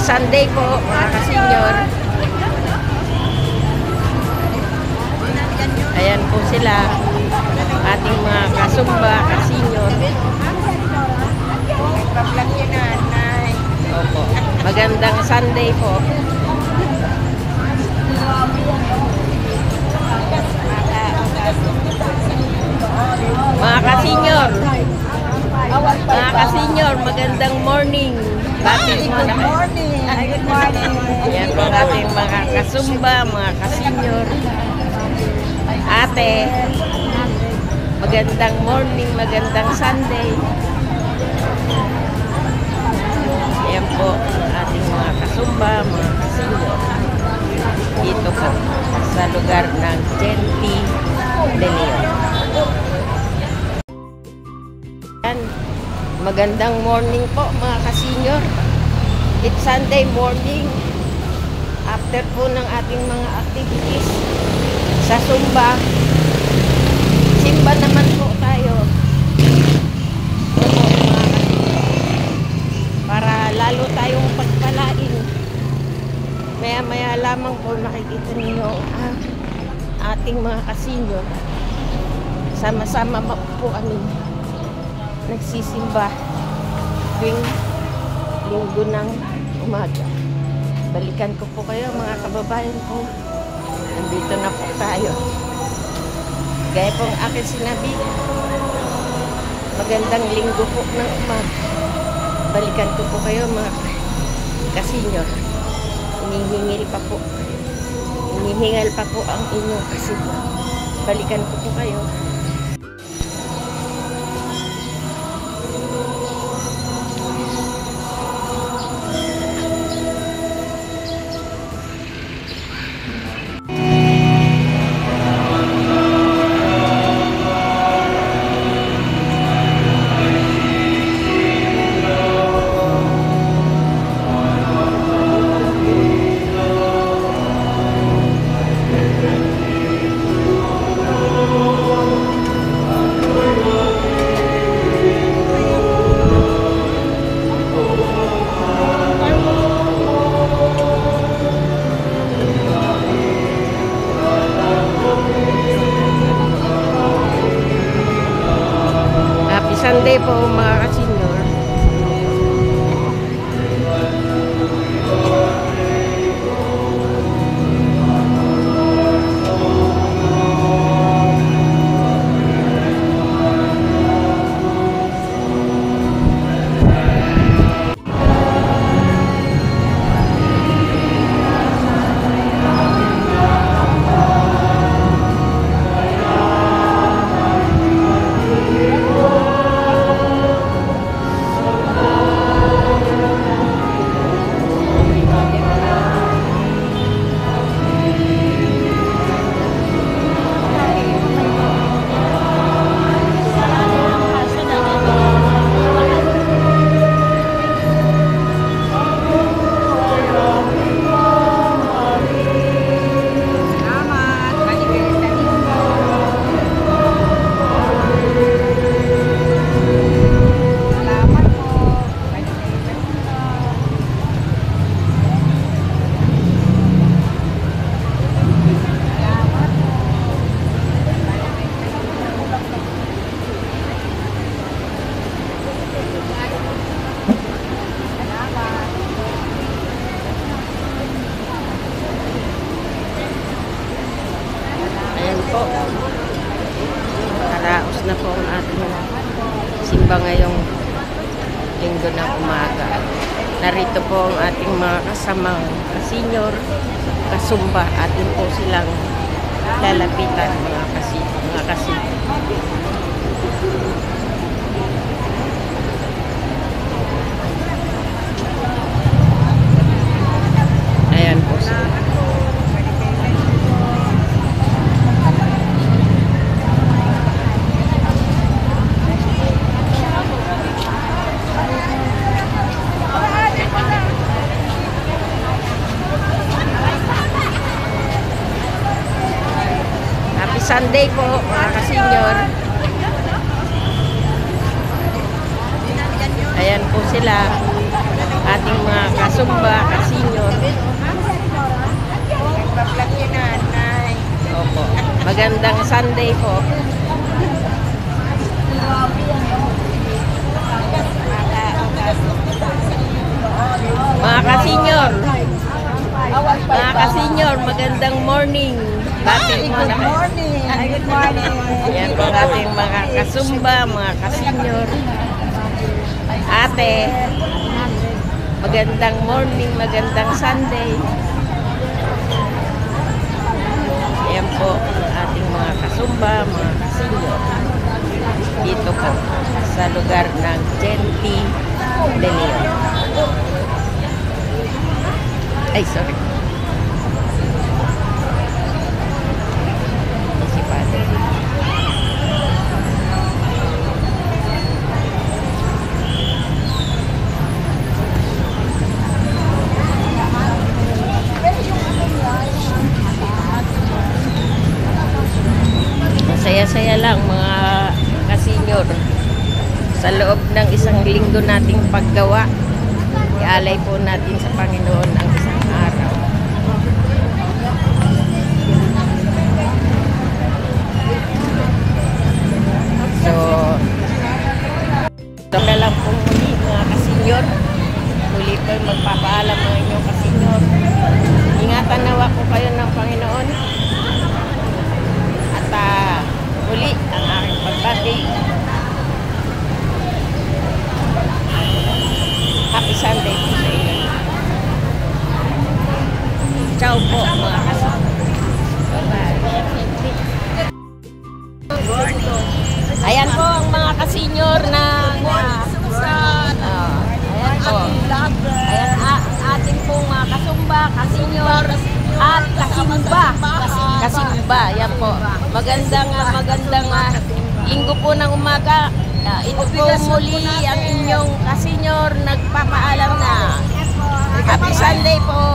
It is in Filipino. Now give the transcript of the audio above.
Sunday po mga kasenyor. Ayan po sila, ating mga kasumba, kasenyor. Opo. Magandang Sunday po. Mga kasenyor, magandang morning. Good morning. Good morning. Ayan po ating mga kasumba, mga kasenyor. Ate, magandang morning, magandang Sunday. Ayan po ating mga kasumba, mga kasenyor. Dito po sa lugar ng Genti de Leon. Ayan, magandang morning po mga kasenyor. It's Sunday morning. After po ng ating mga activities sa Sumba, simba naman po tayo. Opo, mga kasenyor. Para lalo tayong pagpalain. Maya-maya lamang po nakikita niyo ang ating mga kasenyor. Sama-sama po kami nagsisimba tuwing linggo ng umaga. Balikan ko po kayo mga kababayan ko. Nandito na po tayo. Gaya pong akin sinabi, magandang linggo po ng umaga. Balikan ko po kayo mga kasenyor. Hinihingal pa po ang inyong kasenyor. Balikan ko po kayo. Sunday po mga kasenyor. Karaos na po ang ating simba ngayong linggo ng umaga. Narito po ang ating mga kasamang kasenyor, kasumba. Atin po silang lalapitan mga kasenyor. Ayan po sila. Sunday po mga kasenyor. Ayan po sila, ating mga kasumba, kasenyor. Nagpa-vlog yun na, Nay. Opo. Magandang Sunday po. Mga kasenyor, magandang morning. Bati mo Good na. morning. Good morning. Yan po ating mga kasumba, mga kasenyor. Ate, magandang morning, magandang Sunday. Yan po ang ating mga kasumba, mga kasenyor. Dito po sa lugar ng Genti de Leon. Ay, sorry. Si Padre. Masaya-saya lang mga kasenyor. Sa loob ng isang linggo nating paggawa, ialay po natin sa Panginoon ang isang araw. So, ito na lang po muli mga kasenyor. Muli po magpapaalam mga inyong kasenyor. Ingatan nawa po kayo ng Panginoon. At muli ang aking pagbati. Happy Sunday po sa inyo. Ciao po mga kasenyor. Bye-bye. Ayan po ang mga kasenyor na ayan po. Ayan ating pong mga kasumba, kasenyor at kasimba. Yan po. Magandang linggo po ng umaga. Ito po muli ang inyong kasenyor nagpapaalam na. Happy Sunday po.